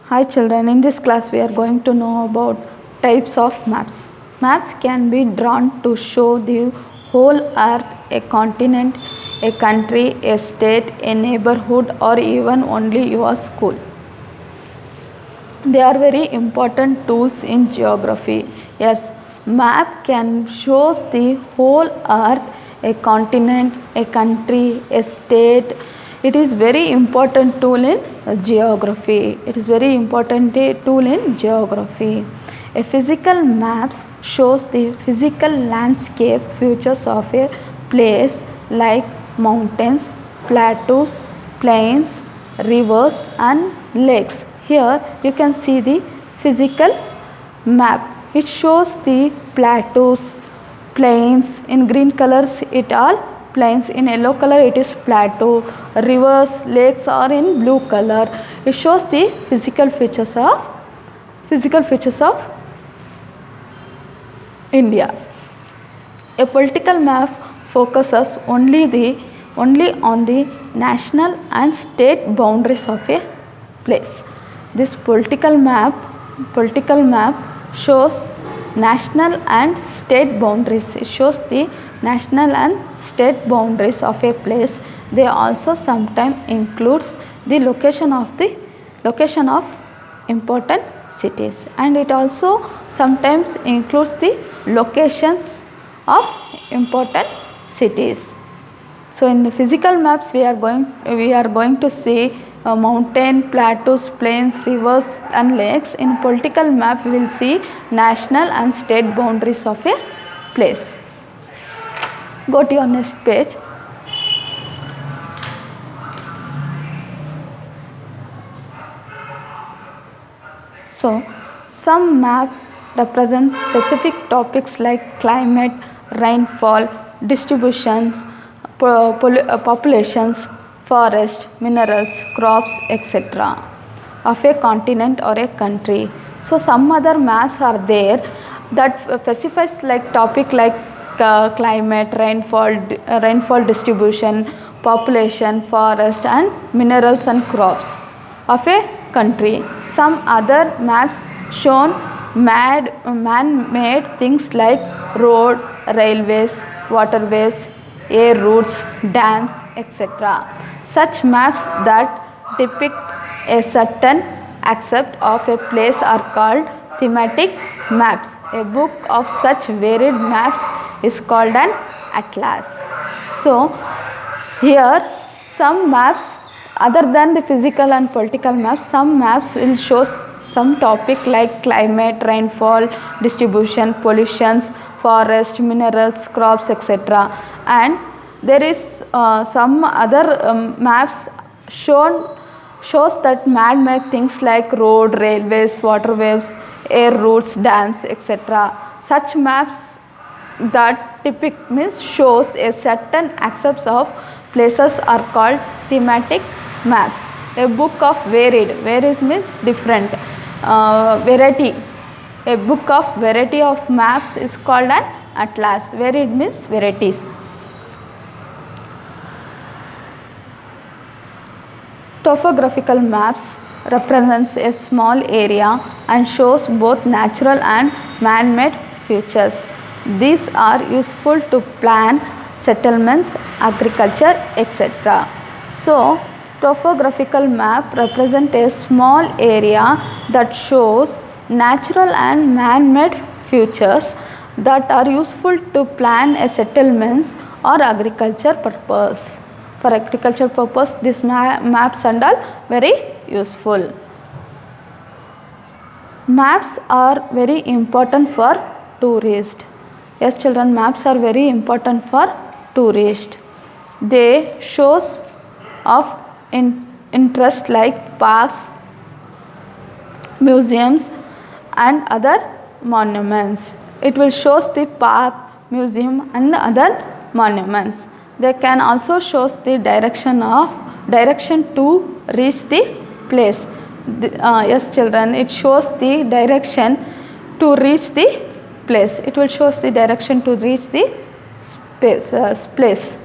Hi children, in this class we are going to know about types of maps. Maps can be drawn to show the whole earth, a continent, a country, a state, a neighborhood or even only your school. They are very important tools in geography. Yes, map can shows the whole earth, a continent, a country, a state. It is very important tool in geography. It is very important tool in geography. A physical maps shows the physical landscape features of a place like mountains, plateaus, plains, rivers and lakes. Here you can see the physical map. It shows the plateaus, plains, in green colors it all plains, in yellow color it is plateau, rivers, lakes are in blue color. It shows the physical features of India. A political map focuses only on the national and state boundaries of a place. This political map shows national and state boundaries. It shows the national and state boundaries of a place. They also sometimes includes the location of important cities, and it also sometimes includes the locations of important cities. So in the physical maps we are going to see mountain, plateaus, plains, rivers and lakes. In political map we will see national and state boundaries of a place. Go to your next page. So some map represent specific topics like climate, rainfall, distributions, populations, forest, minerals, crops, etc. of a continent or a country. So some other maps are there that specifies like topic like climate, rainfall distribution, population, forest and minerals and crops of a country. Some other maps shown man-made things like road, railways, waterways, air routes, dams, etc. Such maps that depict a certain aspect of a place are called thematic maps. A book of such varied maps is called an atlas. So here some maps, other than the physical and political maps, some maps will show some topic like climate, rainfall, distribution, pollutions, forest, minerals, crops, etc. And there is some other maps shows that man-made things like road, railways, waterways, air routes, dams, etc. Such maps that depict means shows a certain aspects of places are called thematic maps. A book of varied means different, variety. A book of variety of maps is called an atlas. Varied means varieties. Topographical maps represents a small area and shows both natural and man-made features. These are useful to plan settlements, agriculture, etc. So topographical map represent a small area that shows natural and man-made features that are useful to plan a settlements or agriculture purpose. For agriculture purpose, these maps and all very useful. Maps are very important for tourists. Yes children, maps are very important for tourists. They shows of interest like parks, museums and other monuments. It will shows the park, museum and other monuments. They can also shows the direction to reach the place. Yes children, it shows the direction to reach the place. It will shows the direction to reach the place.